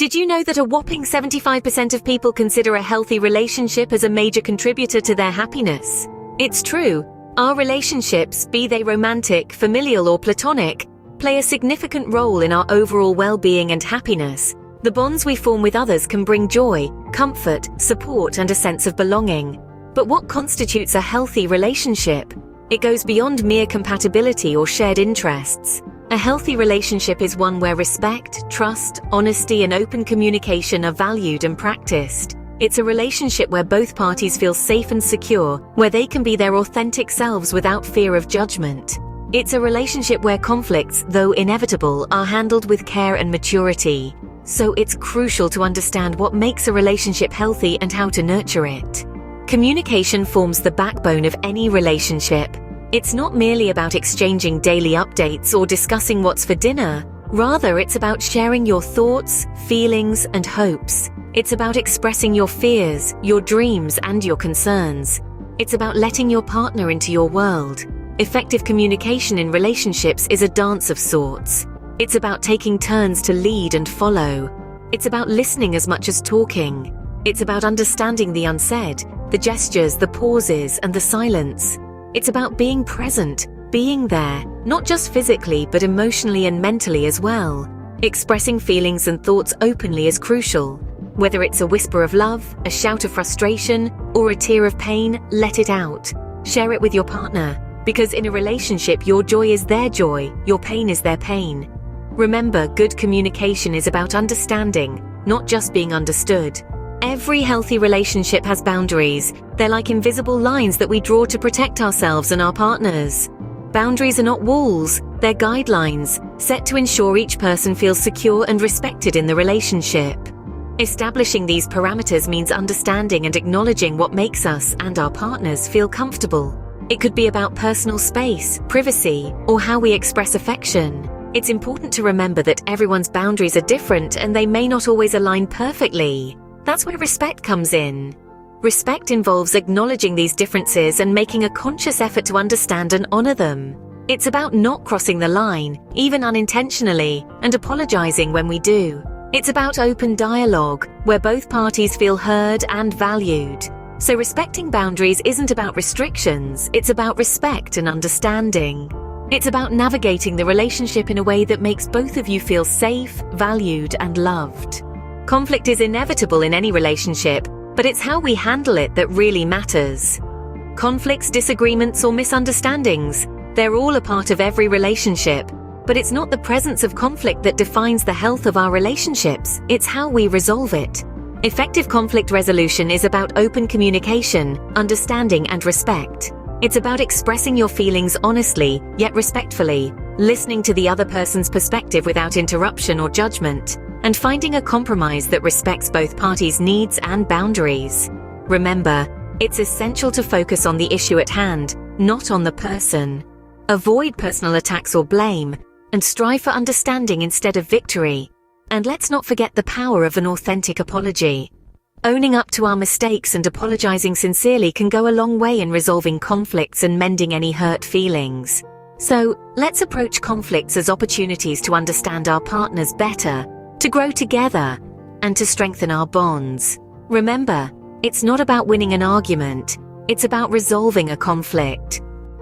Did you know that a whopping 75% of people consider a healthy relationship as a major contributor to their happiness? It's true. Our relationships, be they romantic, familial, or platonic, play a significant role in our overall well-being and happiness. The bonds we form with others can bring joy, comfort, support, and a sense of belonging. But what constitutes a healthy relationship? It goes beyond mere compatibility or shared interests. A healthy relationship is one where respect, trust, honesty, and open communication are valued and practiced. It's a relationship where both parties feel safe and secure, where they can be their authentic selves without fear of judgment. It's a relationship where conflicts, though inevitable, are handled with care and maturity. So it's crucial to understand what makes a relationship healthy and how to nurture it. Communication forms the backbone of any relationship. It's not merely about exchanging daily updates or discussing what's for dinner. Rather, it's about sharing your thoughts, feelings, and hopes. It's about expressing your fears, your dreams, and your concerns. It's about letting your partner into your world. Effective communication in relationships is a dance of sorts. It's about taking turns to lead and follow. It's about listening as much as talking. It's about understanding the unsaid, the gestures, the pauses, and the silence. It's about being present, being there, not just physically but emotionally and mentally as well. Expressing feelings and thoughts openly is crucial. Whether it's a whisper of love, a shout of frustration, or a tear of pain, let it out. Share it with your partner, because in a relationship your joy is their joy, your pain is their pain. Remember, good communication is about understanding, not just being understood. Every healthy relationship has boundaries. They're like invisible lines that we draw to protect ourselves and our partners. Boundaries are not walls, they're guidelines, set to ensure each person feels secure and respected in the relationship. Establishing these parameters means understanding and acknowledging what makes us and our partners feel comfortable. It could be about personal space, privacy, or how we express affection. It's important to remember that everyone's boundaries are different and they may not always align perfectly. That's where respect comes in. Respect involves acknowledging these differences and making a conscious effort to understand and honor them. It's about not crossing the line, even unintentionally, and apologizing when we do. It's about open dialogue, where both parties feel heard and valued. So respecting boundaries isn't about restrictions, it's about respect and understanding. It's about navigating the relationship in a way that makes both of you feel safe, valued, and loved. Conflict is inevitable in any relationship, but it's how we handle it that really matters. Conflicts, disagreements, or misunderstandings, they're all a part of every relationship, but it's not the presence of conflict that defines the health of our relationships, it's how we resolve it. Effective conflict resolution is about open communication, understanding, and respect. It's about expressing your feelings honestly, yet respectfully, listening to the other person's perspective without interruption or judgment, and finding a compromise that respects both parties' needs and boundaries. Remember, it's essential to focus on the issue at hand, not on the person. Avoid personal attacks or blame, and strive for understanding instead of victory. And let's not forget the power of an authentic apology. Owning up to our mistakes and apologizing sincerely can go a long way in resolving conflicts and mending any hurt feelings. So, let's approach conflicts as opportunities to understand our partners better, to grow together, and to strengthen our bonds. Remember, it's not about winning an argument, it's about resolving a conflict.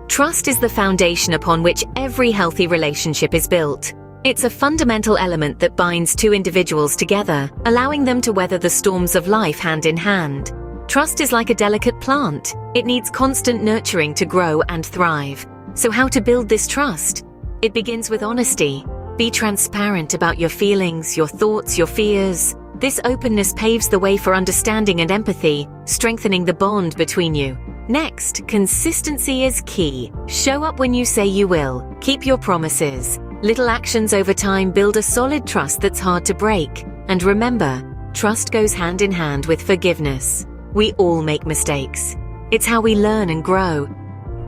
Trust is the foundation upon which every healthy relationship is built. It's a fundamental element that binds two individuals together, allowing them to weather the storms of life hand in hand. Trust is like a delicate plant. It needs constant nurturing to grow and thrive. So how to build this trust? It begins with honesty. Be transparent about your feelings, your thoughts, your fears. This openness paves the way for understanding and empathy, strengthening the bond between you. Next, consistency is key. Show up when you say you will. Keep your promises. Little actions over time build a solid trust that's hard to break. And remember, trust goes hand in hand with forgiveness. We all make mistakes. It's how we learn and grow.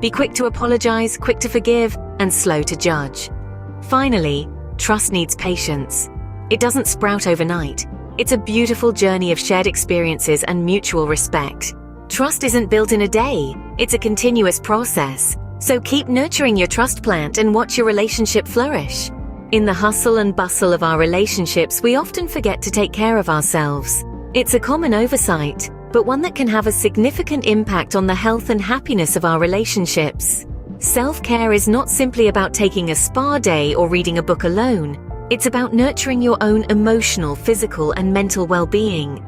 Be quick to apologize, quick to forgive, and slow to judge. Finally, trust needs patience. It doesn't sprout overnight. It's a beautiful journey of shared experiences and mutual respect. Trust isn't built in a day. It's a continuous process. So keep nurturing your trust plant and watch your relationship flourish. In the hustle and bustle of our relationships, we often forget to take care of ourselves. It's a common oversight, but one that can have a significant impact on the health and happiness of our relationships. Self-care is not simply about taking a spa day or reading a book alone. It's about nurturing your own emotional, physical, and mental well-being.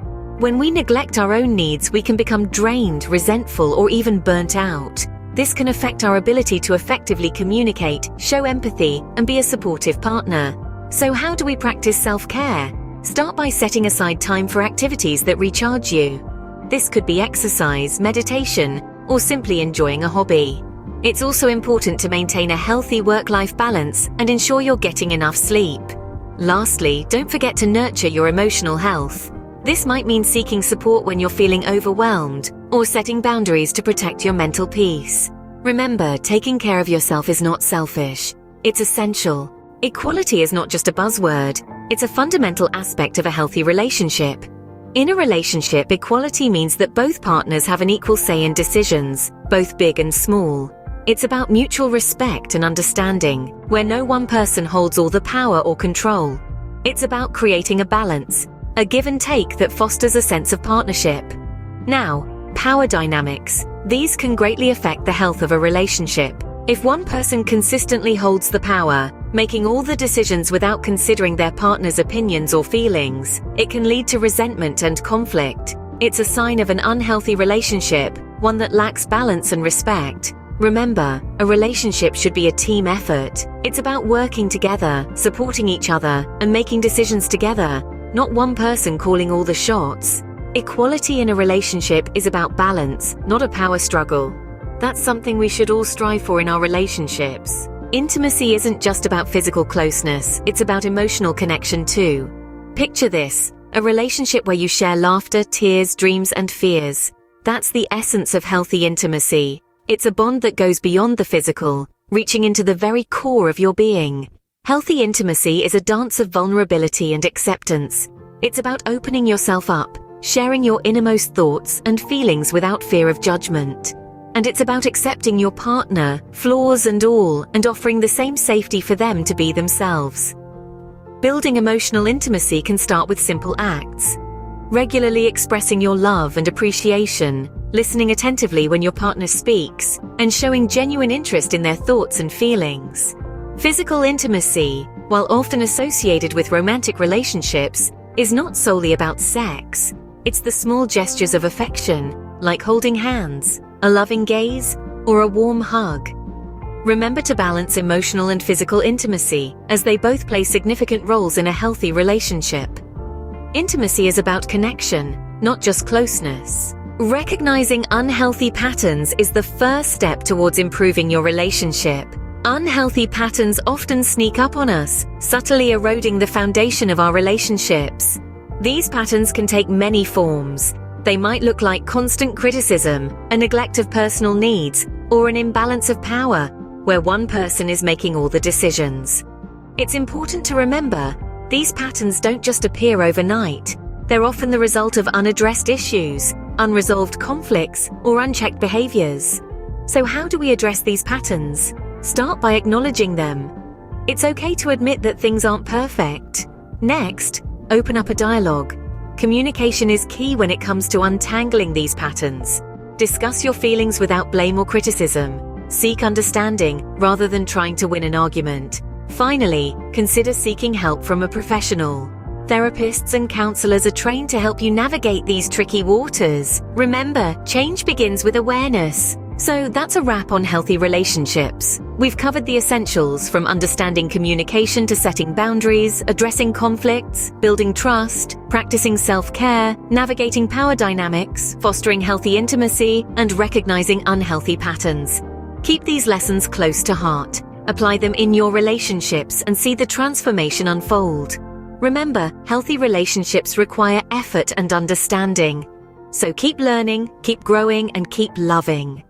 When we neglect our own needs, we can become drained, resentful, or even burnt out. This can affect our ability to effectively communicate, show empathy, and be a supportive partner. So how do we practice self-care? Start by setting aside time for activities that recharge you. This could be exercise, meditation, or simply enjoying a hobby. It's also important to maintain a healthy work-life balance and ensure you're getting enough sleep. Lastly, don't forget to nurture your emotional health. This might mean seeking support when you're feeling overwhelmed, or setting boundaries to protect your mental peace. Remember, taking care of yourself is not selfish. It's essential. Equality is not just a buzzword. It's a fundamental aspect of a healthy relationship. In a relationship, equality means that both partners have an equal say in decisions, both big and small. It's about mutual respect and understanding, where no one person holds all the power or control. It's about creating a balance, a give and take that fosters a sense of partnership. Now, power dynamics. These can greatly affect the health of a relationship. If one person consistently holds the power, making all the decisions without considering their partner's opinions or feelings, it can lead to resentment and conflict. It's a sign of an unhealthy relationship, one that lacks balance and respect. Remember, a relationship should be a team effort. It's about working together, supporting each other, and making decisions together, not one person calling all the shots. Equality in a relationship is about balance, not a power struggle. That's something we should all strive for in our relationships. Intimacy isn't just about physical closeness, it's about emotional connection too. Picture this, a relationship where you share laughter, tears, dreams, and fears. That's the essence of healthy intimacy. It's a bond that goes beyond the physical, reaching into the very core of your being. Healthy intimacy is a dance of vulnerability and acceptance. It's about opening yourself up, sharing your innermost thoughts and feelings without fear of judgment. And it's about accepting your partner, flaws and all, and offering the same safety for them to be themselves. Building emotional intimacy can start with simple acts. Regularly expressing your love and appreciation, listening attentively when your partner speaks, and showing genuine interest in their thoughts and feelings. Physical intimacy, while often associated with romantic relationships, is not solely about sex. It's the small gestures of affection, like holding hands, a loving gaze, or a warm hug. Remember to balance emotional and physical intimacy, as they both play significant roles in a healthy relationship. Intimacy is about connection, not just closeness. Recognizing unhealthy patterns is the first step towards improving your relationship. Unhealthy patterns often sneak up on us, subtly eroding the foundation of our relationships. These patterns can take many forms. They might look like constant criticism, a neglect of personal needs, or an imbalance of power, where one person is making all the decisions. It's important to remember, these patterns don't just appear overnight. They're often the result of unaddressed issues, unresolved conflicts, or unchecked behaviors. So how do we address these patterns? Start by acknowledging them. It's okay to admit that things aren't perfect. Next, open up a dialogue. Communication is key when it comes to untangling these patterns. Discuss your feelings without blame or criticism. Seek understanding rather than trying to win an argument. Finally, consider seeking help from a professional. Therapists and counselors are trained to help you navigate these tricky waters. Remember, change begins with awareness. So that's a wrap on healthy relationships. We've covered the essentials, from understanding communication to setting boundaries, addressing conflicts, building trust, practicing self-care, navigating power dynamics, fostering healthy intimacy, and recognizing unhealthy patterns. Keep these lessons close to heart. Apply them in your relationships and see the transformation unfold. Remember, healthy relationships require effort and understanding. So keep learning, keep growing, and keep loving.